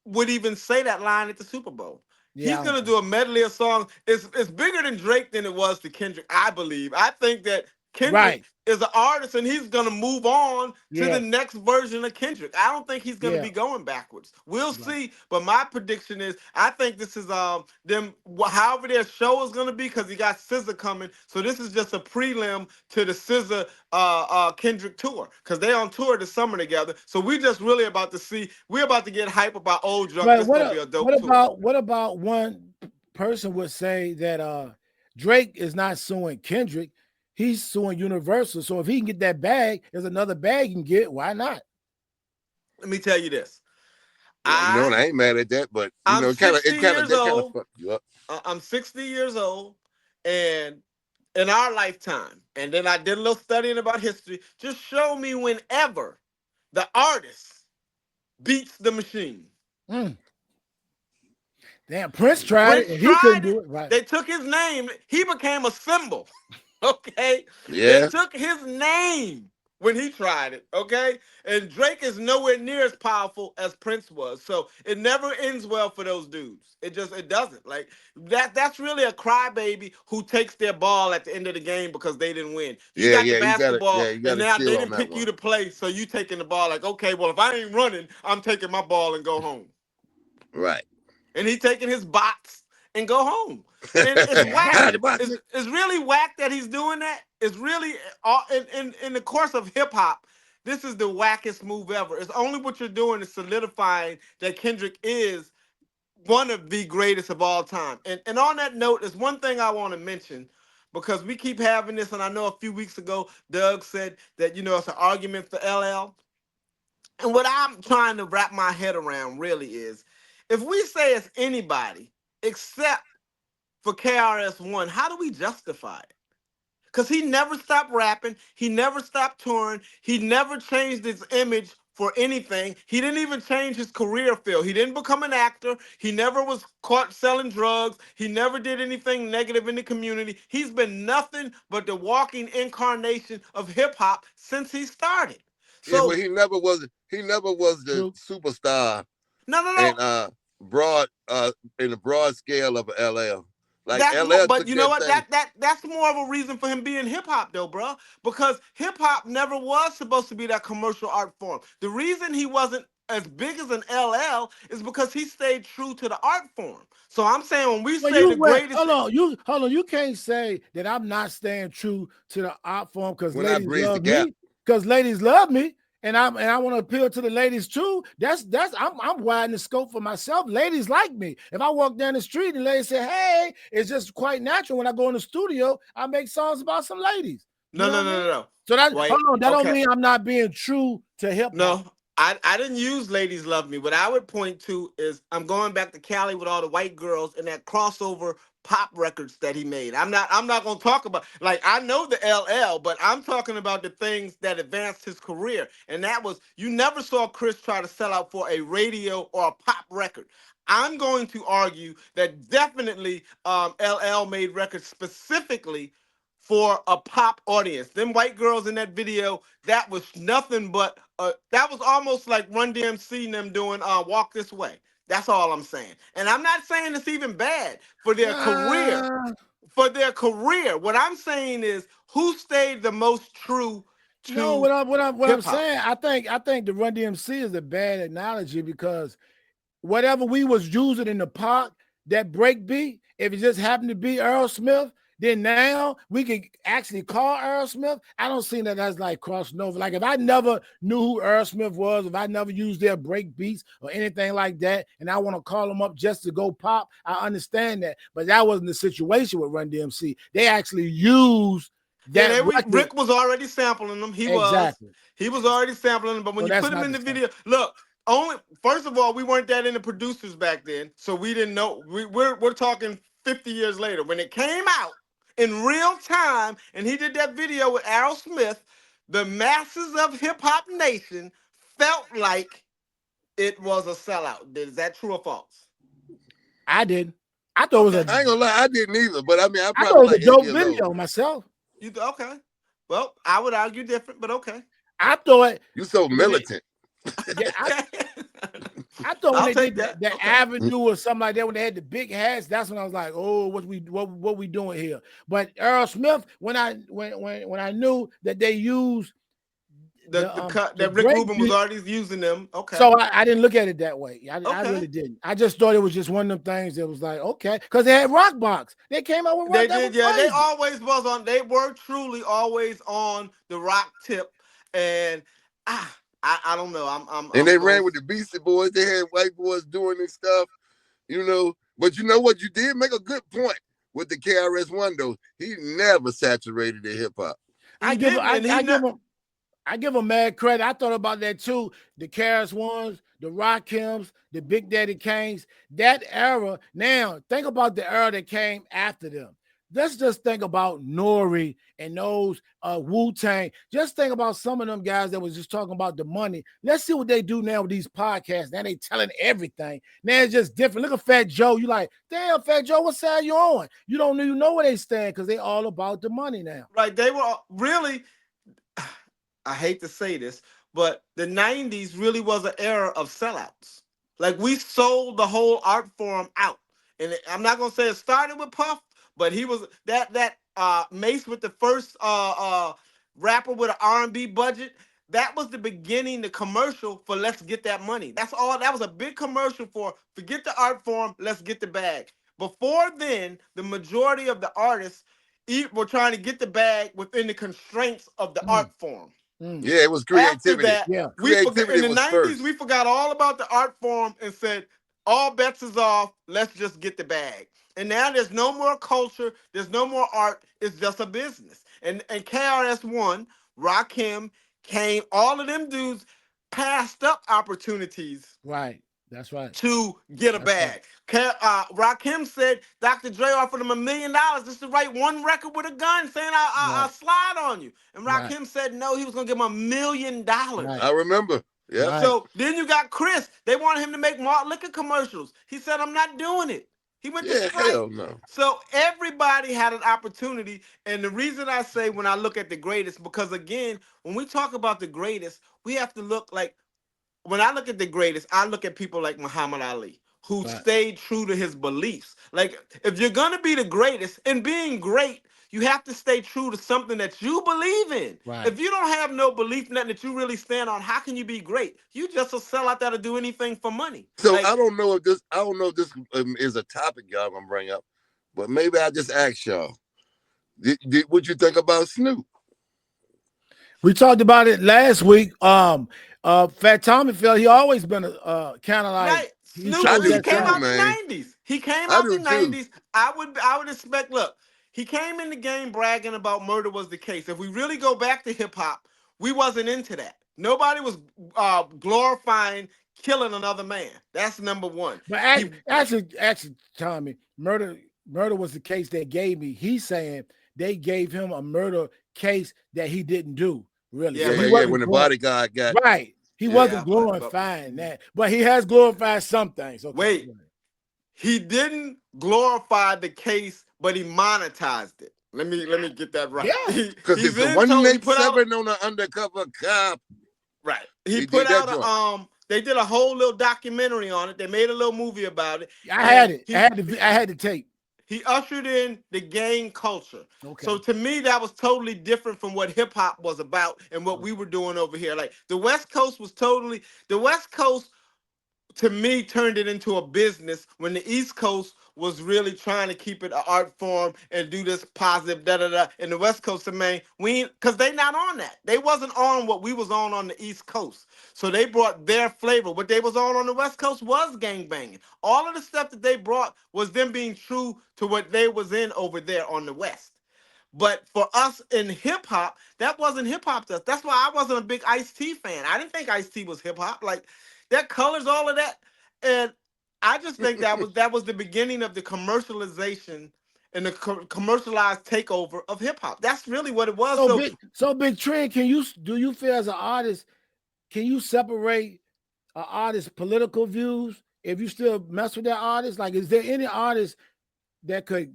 would even say that line at the Super Bowl. Yeah, he's gonna do a medley of songs. It's bigger than Drake than it was to Kendrick, I believe. I think that Kendrick is an artist and he's gonna move on to the next version of Kendrick. I don't think he's gonna be going backwards. We'll see. But my prediction is I think this is them however their show is gonna be, because he got SZA coming. So this is just a prelim to the SZA Kendrick tour, because they're on tour this summer together. So we just really about to see, we're about to get hype about Old Drunk. This gonna be a dope tour. What about one person would say that Drake is not suing Kendrick? He's suing Universal. So if he can get that bag, there's another bag he can get. Why not? Let me tell you this. I ain't mad at that, but it kind of fucked you up. I'm 60 years old, and in our lifetime, and then I did a little studying about history. Just show me whenever the artist beats the machine. Damn, Prince tried it and he couldn't do it. Right. They took his name. He became a symbol. Okay. Yeah. They took his name when he tried it. Okay. And Drake is nowhere near as powerful as Prince was. So it never ends well for those dudes. It doesn't. Like that's really a crybaby who takes their ball at the end of the game because they didn't win. You got the basketball, and now they didn't pick you to play, so you taking the ball like, okay, well, if I ain't running, I'm taking my ball and go home. Right. And he taking his bots and go home. And it's whack. It's really whack that he's doing that. It's really in the course of hip hop. This is the wackest move ever. It's only what you're doing is solidifying that Kendrick is one of the greatest of all time. And on that note, there's one thing I want to mention, because we keep having this, and I know a few weeks ago, Doug said that, it's an argument for LL. And what I'm trying to wrap my head around really is, if we say it's anybody except for KRS-One, how do we justify it? Because he never stopped rapping. He never stopped touring. He never changed his image for anything. He didn't even change his career field. He didn't become an actor. He never was caught selling drugs. He never did anything negative in the community. He's been nothing but the walking incarnation of hip hop since he started. So but he never was the superstar. No. And in the broad scale of LL. Like but you know what? That's more of a reason for him being hip hop, though, bro. Because hip hop never was supposed to be that commercial art form. The reason he wasn't as big as an LL is because he stayed true to the art form. So I'm saying when we say the greatest, hold on. You can't say that I'm not staying true to the art form because ladies love me. Because ladies love me. and I want to appeal to the ladies too. I'm widening the scope for myself. Ladies like me. If I walk down the street and ladies say, "Hey," it's just quite natural when I go in the studio. I make songs about some ladies. No. So that Wait, hold on, that don't okay. mean I'm not being true to hip hop. No, I didn't use Ladies Love Me. What I would point to is I'm going back to Cali with all the white girls and that crossover pop records that he made. I'm not gonna talk about, like, I know the LL, but I'm talking about the things that advanced his career. And that was, you never saw Chris try to sell out for a radio or a pop record. I'm going to argue that definitely LL made records specifically for a pop audience. Them white girls in that video, that was nothing but that was almost like Run DMC and them doing Walk This Way. That's all I'm saying. And I'm not saying it's even bad for their career. For their career. What I'm saying is, who stayed the most true to what I'm saying, I think the Run DMC is a bad analogy, because whatever we was using in the park, that break beat, if it just happened to be Earl Smith, then now we can actually call Earl Smith. I don't see that as like crossing over. Like, if I never knew who Earl Smith was, if I never used their break beats or anything like that, and I want to call them up just to go pop, I understand that. But that wasn't the situation with Run DMC. They actually used that. Yeah, Rick was already sampling them. He was already sampling them. But when you put him in the video, look. First of all, we weren't that into producers back then, so we didn't know. We're talking 50 years later when it came out in real time, and he did that video with Errol Smith. The masses of hip hop nation felt like it was a sellout. Is that true or false? I didn't. I thought it was I ain't gonna lie, I didn't either. But I mean, I thought it was a dope video myself. Okay. Well, I would argue different, but okay. I thought you so militant. Yeah, I thought when they did that Avenue or something like that, when they had the big hats, that's when I was like, "Oh, what we doing here?" But Earl Smith, when I knew that they used that Rick Rubin was already using them, okay. So I didn't look at it that way. I really didn't. I just thought it was just one of them things that was like, okay, because they had Rock Box. They came out with Rock. They did, yeah. Crazy. They always was on. They were truly always on the rock tip, and I don't know. They ran with the Beastie Boys. They had white boys doing this stuff, you know. But you know what? You did make a good point with the KRS-One, though. He never saturated the hip hop. I give him mad credit. I thought about that too. The KRS-Ones, the Rakims, the Big Daddy Kanes, that era. Now, think about the era that came after them. Let's just think about Nori and those Wu-Tang. Just think about some of them guys that was just talking about the money. Let's see what they do now with these podcasts. Now they telling everything. Now it's just different. Look at Fat Joe. You like, damn, Fat Joe, what side you on? You don't even know where they stand because they all about the money now. Right. They were really, I hate to say this, but the 90s really was an era of sellouts. Like, we sold the whole art form out. And I'm not going to say it started with Puff, but he was that Mace with the first rapper with an R&B budget. That was the beginning, the commercial for let's get that money. That's all. That was a big commercial for forget the art form, let's get the bag. Before then, the majority of the artists were trying to get the bag within the constraints of the art form. Yeah, it was creativity. After that, in the 90s, we forgot all about the art form and said, all bets is off, let's just get the bag. And now there's no more culture, there's no more art, it's just a business. And KRS-One, Rakim, Kane, all of them dudes passed up opportunities. Right. That's right. To get a bag. Right. Rakim said Dr. Dre offered him $1 million just to write one record with a gun saying I'll slide on you. And Rakim said no, he was going to give him $1 million. Right. I remember. Yeah. Right. So then you got Chris. They wanted him to make malt liquor commercials. He said, I'm not doing it. He went to strike. Hell no. So everybody had an opportunity. And the reason I say when I look at the greatest, because again, when we talk about the greatest, we have to look like, when I look at the greatest, I look at people like Muhammad Ali, who stayed true to his beliefs. Like, if you're going to be the greatest, and being great, you have to stay true to something that you believe in. Right. If you don't have no belief, nothing that you really stand on, how can you be great? You just a sellout that'll do anything for money. So like, I don't know if this is a topic y'all gonna bring up, but maybe I just ask y'all, what you think about Snoop? We talked about it last week. Fat Tommy felt he always been a kind of like right. he Snoop, chose he that came side. out the 90s. He came out the 90s. I would expect, look, he came in the game bragging about murder was the case. If we really go back to hip hop, we wasn't into that. Nobody was glorifying killing another man. That's number one. But actually, Tommy, murder was the case they gave me. He's saying they gave him a murder case that he didn't do. Really, yeah. When the bodyguard got right, he wasn't glorifying that, but he has glorified some things. Okay, wait, he didn't glorify the case, but he monetized it. Let me get that right. Yeah, because it's the 187 on an undercover cop. Right. He put out they did a whole little documentary on it. They made a little movie about it. I had it. I had the tape. He ushered in the gang culture. Okay. So to me, that was totally different from what hip hop was about and what we were doing over here. Like the West Coast to me turned it into a business when the East Coast was really trying to keep it an art form and do this positive and the West Coast, man, because they not on that. They wasn't on what we was on the East Coast. So they brought their flavor. What they was on the West Coast was gangbanging. All of the stuff that they brought was them being true to what they was in over there on the West. But for us in hip hop, that wasn't hip hop stuff. That's why I wasn't a big Ice-T fan. I didn't think Ice-T was hip hop. Like that colors all of that. And I just think that was the beginning of the commercialization and the commercialized takeover of hip hop. That's really what it was. So Big Trinn, do you feel as an artist, can you separate an artist's political views if you still mess with that artist? Like, is there any artist that could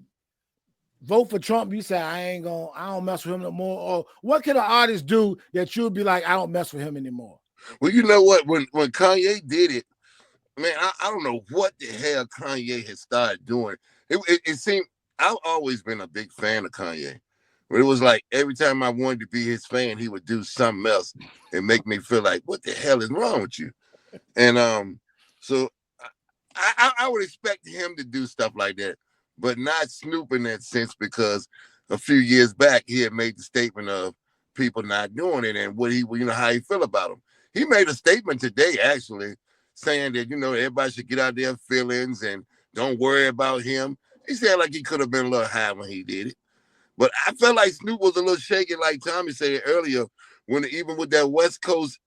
vote for Trump? You say I don't mess with him no more. Or what can an artist do that you'll be like, I don't mess with him anymore? Well, you know what? When Kanye did it, man, I don't know what the hell Kanye had started doing. It seemed I've always been a big fan of Kanye, but it was like every time I wanted to be his fan, he would do something else and make me feel like, what the hell is wrong with you? And so I would expect him to do stuff like that, but not Snoop in that sense, because a few years back he had made the statement of people not doing it and how he feel about them. He made a statement today, actually, saying that, everybody should get out their feelings and don't worry about him. He said like he could have been a little high when he did it. But I felt like Snoop was a little shaky, like Tommy said earlier, when even with that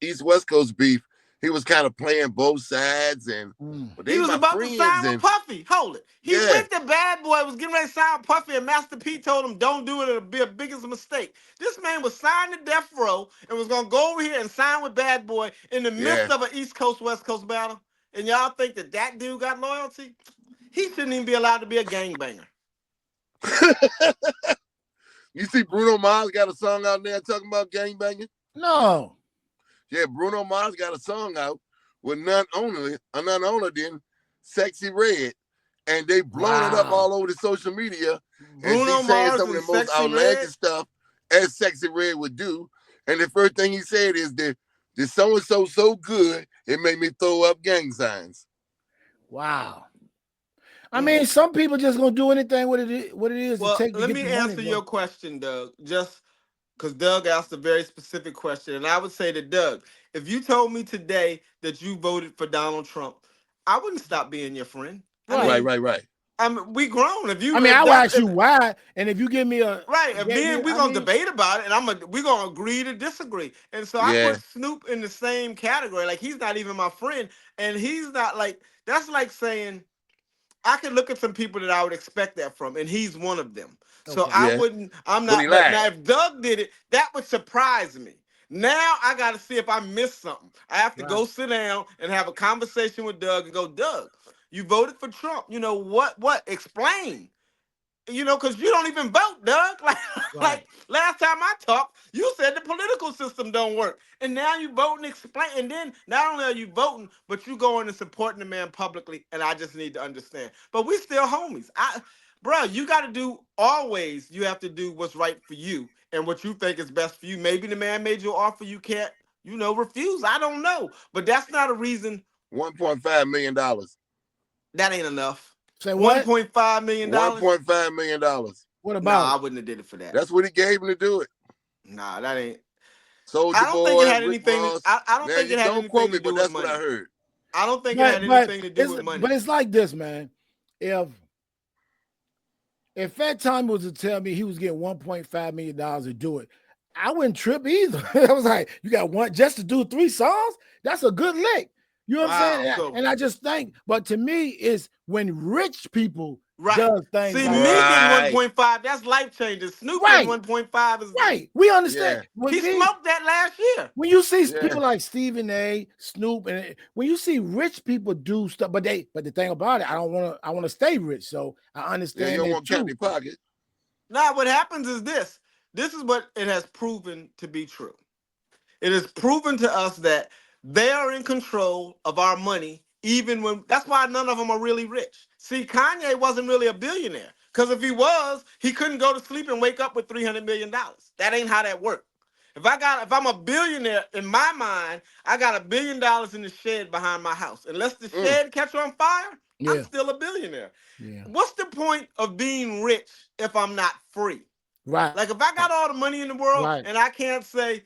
East-West Coast beef, he was kind of playing both sides. But he was about to sign with Puffy. Hold it. He went to Bad Boy, was getting ready to sign with Puffy, and Master P told him, don't do it, it'll be a biggest mistake. This man was signed to Death Row and was going to go over here and sign with Bad Boy in the midst of an East Coast, West Coast battle. And y'all think that dude got loyalty? He shouldn't even be allowed to be a gangbanger. You see Bruno Mars got a song out there talking about gangbanging? No. Yeah, Bruno Mars got a song out with none other than Sexy Red, and they blown it up all over the social media. Bruno and saying Mars some of the most outlandish stuff as Sexy Red would do. And the first thing he said is that the so-and-so so good, it made me throw up gang signs. Wow. I mean, some people just gonna do anything what it is well, to take. Let me answer your question, Doug. Just because Doug asked a very specific question, and I would say to Doug, if you told me today that you voted for Donald Trump, I wouldn't stop being your friend. Right. I mean, we grown. I will ask you why, and if you give me a we're gonna debate about it, and we're gonna agree to disagree. And so I put Snoop in the same category. Like he's not even my friend, and he's not like that's like saying I could look at some people that I would expect that from, and he's one of them. So I wouldn't. I'm not. But now, if Doug did it, that would surprise me. Now I got to see if I missed something. I have to go sit down and have a conversation with Doug and go, Doug, you voted for Trump. You know what? Explain. Because you don't even vote, Doug. Like last time I talked, you said the political system don't work. And now you vote and explain. And then not only are you voting, but you going and supporting the man publicly. And I just need to understand. But we still homies. Bro, you got to do always. You have to do what's right for you and what you think is best for you. Maybe the man made you an offer you can't, refuse. I don't know. But that's not a reason. $1.5 million. That ain't enough. Say what? $1.5 million. $1.5 million. What about? Nah, I wouldn't have did it for that. That's what he gave him to do it. Nah, that ain't. Soldier I don't think it Boy, had Rick anything. Ross. I don't Man, think you it had don't quote anything me, to do but with that's what I money. heard. I don't think it had anything to do with money. But it's like this, man. If Fat Tommy was to tell me he was getting $1.5 million to do it, I wouldn't trip either. I was like, you got one just to do 3 songs? That's a good lick. You know what I'm saying? And I just think, but to me, it's when rich people does things. See, like me getting 1.5, that's life changing. Snoop getting 1.5 is right. We understand. Yeah. He smoked that last year. When you see people like Stephen A, Snoop, and when you see rich people do stuff, but the thing about it, I want to stay rich. So I understand. Yeah, you don't want to count your pocket. Now, what happens is this. This is what it has proven to be true. It has proven to us that they are in control of our money, even when that's why none of them are really rich. See, Kanye wasn't really a billionaire because if he was, he couldn't go to sleep and wake up with $300 million. That ain't how that worked. If I'm a billionaire, in my mind, I got $1 billion in the shed behind my house. Unless the shed catch on fire, I'm still a billionaire. Yeah. What's the point of being rich if I'm not free? Right. Like if I got all the money in the world and I can't say,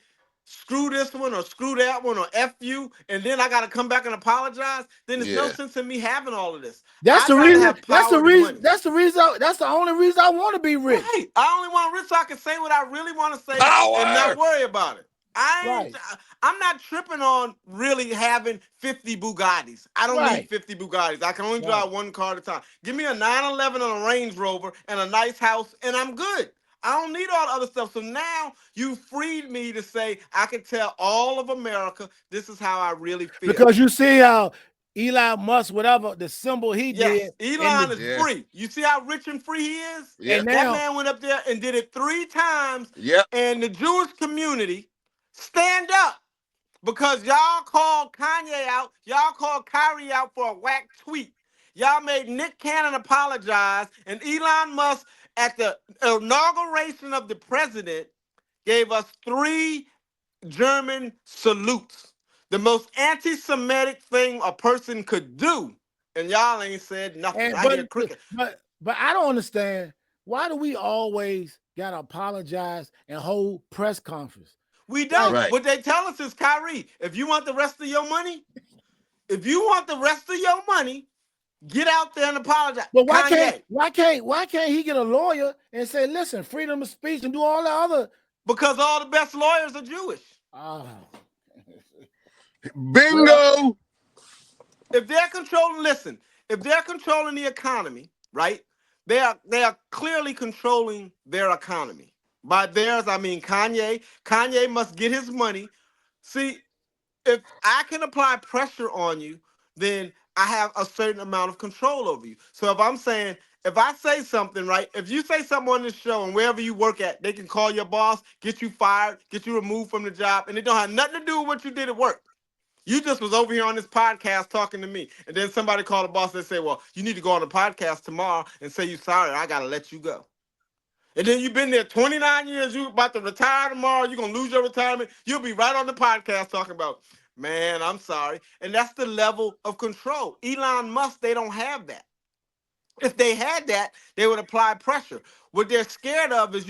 screw this one or screw that one or F you, and then I got to come back and apologize, then there's no sense in me having all of this. That's the reason. That's the reason. That's the reason. That's the only reason I want to be rich. Right. I only want rich so I can say what I really want to say and not worry about it. I'm not tripping on really having 50 Bugattis. I don't need 50 Bugattis. I can only drive one car at a time. Give me a 911 and a Range Rover and a nice house, and I'm good. I don't need all the other stuff. So now you freed me to say I can tell all of America this is how I really feel. Because you see how Elon Musk, whatever the symbol he did. Elon is free. You see how rich and free he is? Yeah. That man went up there and did it 3 times. Yep. And the Jewish community stand up because y'all called Kanye out. Y'all called Kyrie out for a whack tweet. Y'all made Nick Cannon apologize. And Elon Musk, at the inauguration of the president, gave us 3 German salutes. The most anti-Semitic thing a person could do. And y'all ain't said nothing. I hear cricket. But I don't understand. Why do we always gotta apologize and hold press conference? We don't. Right. What they tell us is, Kyrie, if you want the rest of your money, get out there and apologize. But why can't he get a lawyer and say, listen, freedom of speech and do all the other? Because all the best lawyers are Jewish. Bingo. If they're controlling the economy, right? They are clearly controlling their economy. By theirs, I mean Kanye. Kanye must get his money. See, if I can apply pressure on you, then I have a certain amount of control over you. So if I say something, right? If you say something on this show and wherever you work at, they can call your boss, get you fired, get you removed from the job, and it don't have nothing to do with what you did at work. You just was over here on this podcast talking to me. And then somebody called the boss and say, well, you need to go on the podcast tomorrow and say you're sorry. I got to let you go. And then you've been there 29 years. You about to retire tomorrow. You're going to lose your retirement. You'll be right on the podcast talking about, man, I'm sorry. And that's the level of control. Elon Musk, they don't have that. If they had that, they would apply pressure. What they're scared of is,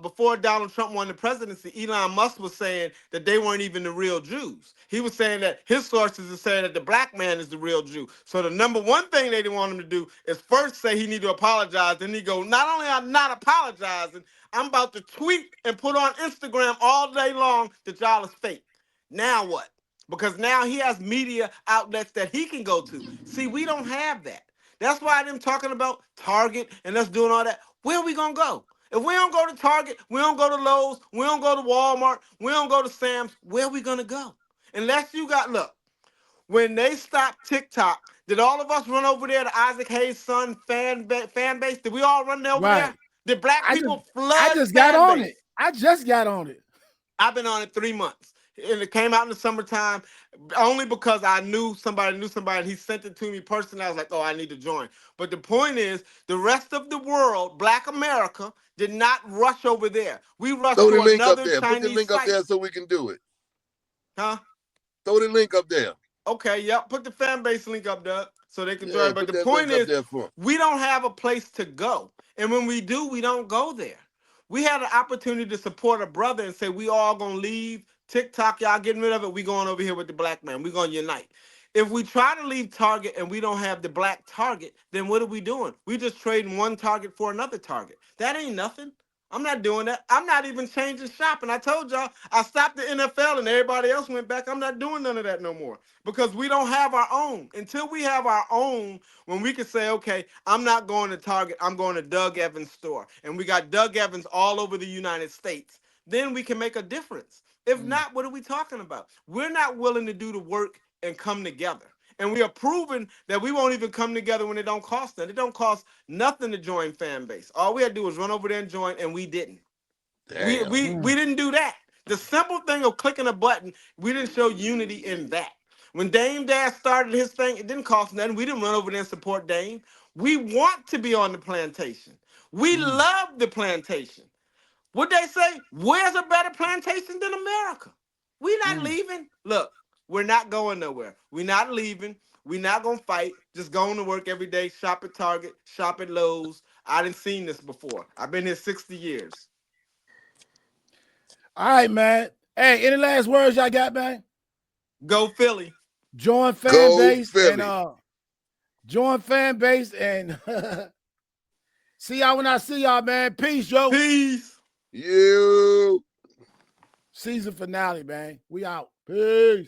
before Donald Trump won the presidency, Elon Musk was saying that they weren't even the real Jews. He was saying that his sources are saying that the black man is the real Jew. So the number one thing they didn't want him to do is first say he need to apologize. Then he go, not only am I not apologizing, I'm about to tweet and put on Instagram all day long that y'all is fake. Now what? Because now he has media outlets that he can go to. See, we don't have that. That's why them talking about Target and us doing all that. Where are we going to go? If we don't go to Target, we don't go to Lowe's, we don't go to Walmart, we don't go to Sam's, where are we going to go? Unless look, when they stopped TikTok, did all of us run over there to Isaac Hayes' son fan base? Did we all run over there? Did black people flood I just got on it. I just got on it. I've been on it 3 months. And it came out in the summertime only because I knew somebody, and he sent it to me personally. I was like, oh, I need to join. But the point is, the rest of the world, Black America, did not rush over there. We rushed to another Chinese site. Put the link up there so we can do it. Huh? Throw the link up there. Okay, yep. Put the fan base link up there so they can join. But the point is, we don't have a place to go. And when we do, we don't go there. We had an opportunity to support a brother and say we all gonna leave TikTok, y'all getting rid of it. We going over here with the black man. We gonna unite. If we try to leave Target and we don't have the black target, then what are we doing? We just trading one target for another target. That ain't nothing. I'm not doing that. I'm not even changing shop. And I told y'all, I stopped the NFL and everybody else went back. I'm not doing none of that no more because we don't have our own. Until we have our own, when we can say, okay, I'm not going to Target, I'm going to Doug Evans' store. And we got Doug Evans all over the United States. Then we can make a difference. If not, what are we talking about? We're not willing to do the work and come together. And we are proving that we won't even come together when it don't cost nothing. It don't cost nothing to join fan base. All we had to do was run over there and join, and we didn't. We didn't do that. The simple thing of clicking a button, we didn't show unity in that. When Dame Dash started his thing, it didn't cost nothing. We didn't run over there and support Dame. We want to be on the plantation. We love the plantation. What they say? Where's a better plantation than America? We not leaving. Look, we're not going nowhere. We're not leaving. We're not gonna fight. Just going to work every day, shop at Target, shop at Lowe's. I didn't seen this before. I've been here 60 years. All right, man. Hey, any last words y'all got, man? Go Philly. Join fan base and join fan base and see y'all when I see y'all, man. Peace, yo. Peace. You. Season finale, man. We out. Peace.